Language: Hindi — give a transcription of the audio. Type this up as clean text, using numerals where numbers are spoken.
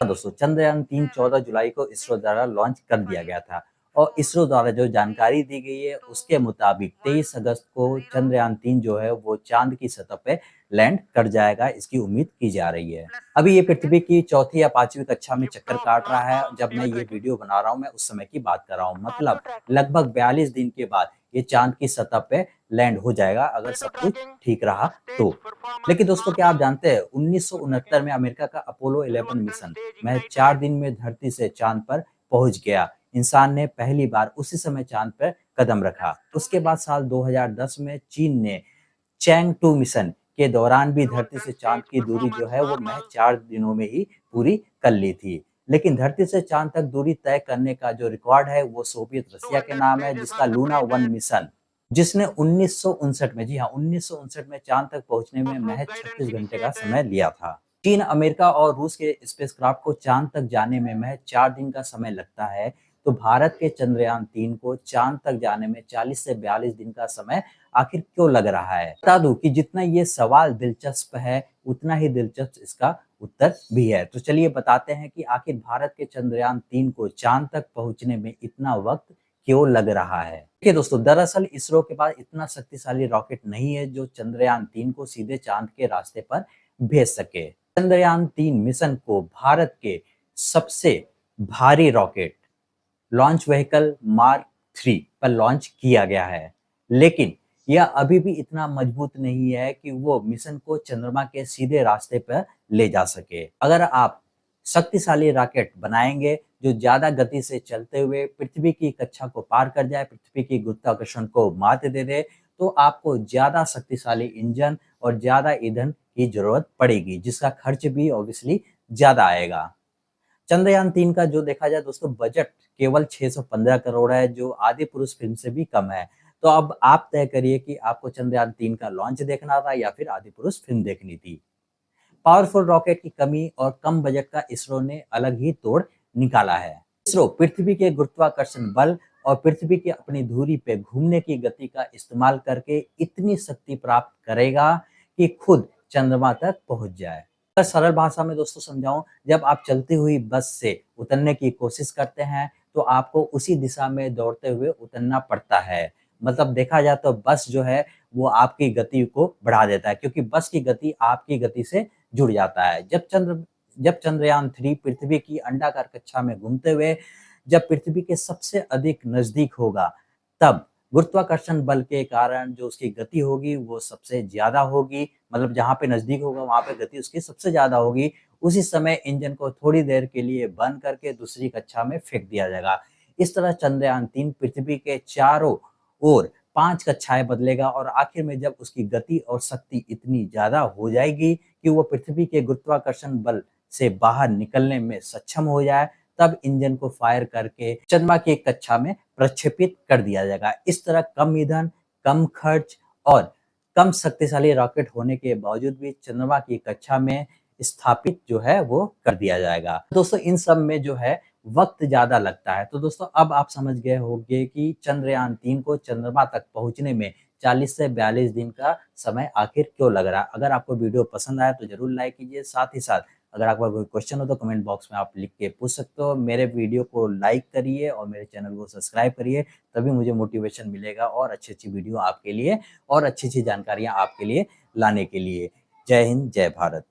दोस्तों, चंद्रयान-3 14 जुलाई को इसरो द्वारा लॉन्च कर दिया गया था और इसरो द्वारा जो जानकारी दी गई है उसके मुताबिक 23 अगस्त को चंद्रयान-3 जो है वो चाँद की सतह पे लैंड कर जाएगा, इसकी उम्मीद की जा रही है। अभी ये पृथ्वी की चौथी या 5वीं कक्षा में चक्कर काट रहा है। जब मैं ये वीडियो बना रहा हूँ मैं उस समय की बात कर रहा हूँ। मतलब लगभग 42 दिन के बाद ये चाँद की सतह पे लैंड हो जाएगा अगर सब कुछ ठीक रहा तो। लेकिन दोस्तों, क्या आप जानते हैं 1969 में अमेरिका का अपोलो 11 मिशन महज 4 दिन में धरती से चाँद पर पहुंच गया। इंसान ने पहली बार उसी समय चाँद पर कदम रखा। उसके बाद साल 2010 में चीन ने चैंग 2 मिशन के दौरान भी धरती से चाँद की दूरी जो है वो महज 4 दिनों में ही पूरी कर ली थी। लेकिन धरती से चाँद तक दूरी तय करने का जो रिकॉर्ड है वो सोवियत रसिया के नाम है, जिसका लूना 1 मिशन, जिसने 1959 में, जी हाँ, 1959 में चाँद तक पहुंचने में महज 36 घंटे का समय लिया था। चीन, अमेरिका और रूस के स्पेसक्राफ्ट को चाँद तक जाने में महज 4 दिन का समय लगता है, तो भारत के चंद्रयान-3 को चाँद तक जाने में 40 से 42 दिन का समय आखिर क्यों लग रहा है? बता दूं कि जितना ये सवाल दिलचस्प है, उतना ही दिलचस्प इसका उत्तर भी है। तो चलिए बताते हैं कि आखिर भारत के चंद्रयान-3 को चाँद तक पहुंचने में इतना वक्त क्यों लग रहा है। देखिए दोस्तों, दरअसल इसरो के पास इतना शक्तिशाली रॉकेट नहीं है जो चंद्रयान-3 को सीधे चाँद के रास्ते पर भेज सके। चंद्रयान-3 मिशन को भारत के सबसे भारी रॉकेट लॉन्च व्हीकल मार्क 3 पर लॉन्च किया गया है, लेकिन यह अभी भी इतना मजबूत नहीं है कि वो मिशन को चंद्रमा के सीधे रास्ते पर ले जा सके। अगर आप शक्तिशाली रॉकेट बनाएंगे जो ज्यादा गति से चलते हुए पृथ्वी की कक्षा को पार कर जाए, पृथ्वी की गुरुत्वाकर्षण को मात दे दे, तो आपको ज्यादा शक्तिशाली इंजन और ज्यादा ईंधन की जरूरत पड़ेगी, जिसका खर्च भी ऑब्वियसली ज्यादा आएगा। चंद्रयान-3 का जो देखा जाए दोस्तों बजट केवल 615 करोड़ है, जो आदि पुरुष फिल्म से भी कम है। तो अब आप तय करिए कि आपको चंद्रयान-3 का लॉन्च देखना था या फिर आदि पुरुष फिल्म देखनी थी। पावरफुल रॉकेट की कमी और कम बजट का इसरो ने अलग ही तोड़ निकाला है। इसरो पृथ्वी के गुरुत्वाकर्षण बल और पृथ्वी की अपनी धुरी पे घूमने की गति का इस्तेमाल करके इतनी शक्ति प्राप्त करेगा कि खुद चंद्रमा तक पहुंच जाए। अगर सरल भाषा में दोस्तों समझाऊं, जब आप चलती हुई बस से उतरने की कोशिश करते हैं तो आपको उसी दिशा में दौड़ते हुए उतरना पड़ता है। मतलब देखा जाए तो बस जो है वो आपकी गति को बढ़ा देता है, क्योंकि बस की गति आपकी गति से जुड़ जाता है। जब चंद्रयान-3 पृथ्वी की अंडाकार कक्षा में घूमते हुए जब पृथ्वी के सबसे अधिक नजदीक होगा, तब गुरुत्वाकर्षण बल के कारण जो उसकी गति होगी वो सबसे ज्यादा होगी। मतलब जहां पे नजदीक होगा वहां पे गति उसकी सबसे ज्यादा होगी। उसी समय इंजन को थोड़ी देर के लिए बंद करके दूसरी कक्षा में फेंक दिया जाएगा। इस तरह चंद्रयान-3 पृथ्वी के चारों ओर 5 कक्षाएं बदलेगा और आखिर में जब उसकी गति और शक्ति इतनी ज्यादा हो जाएगी कि वो पृथ्वी के गुरुत्वाकर्षण बल से बाहर निकलने में सक्षम हो जाए, तब इंजन को फायर करके चंद्रमा की एक कक्षा में प्रक्षेपित कर दिया जाएगा। इस तरह कम ईंधन, कम खर्च और कम शक्तिशाली रॉकेट होने के बावजूद भी चंद्रमा की कक्षा में स्थापित जो है वो कर दिया जाएगा। दोस्तों, इन सब में जो है वक्त ज्यादा लगता है। तो दोस्तों, अब आप समझ गए होंगे कि चंद्रयान-3 को चंद्रमा तक पहुंचने में 40 से 42 दिन का समय आखिर क्यों लग रहा है। अगर आपको वीडियो पसंद आया तो जरूर लाइक कीजिए। साथ ही साथ अगर आपका कोई क्वेश्चन हो तो कमेंट बॉक्स में आप लिख के पूछ सकते हो। मेरे वीडियो को लाइक करिए और मेरे चैनल को सब्सक्राइब करिए, तभी मुझे मोटिवेशन मिलेगा और अच्छी-अच्छी वीडियो आपके लिए और अच्छी-अच्छी जानकारियाँ आपके लिए लाने के लिए। जय हिंद, जय भारत।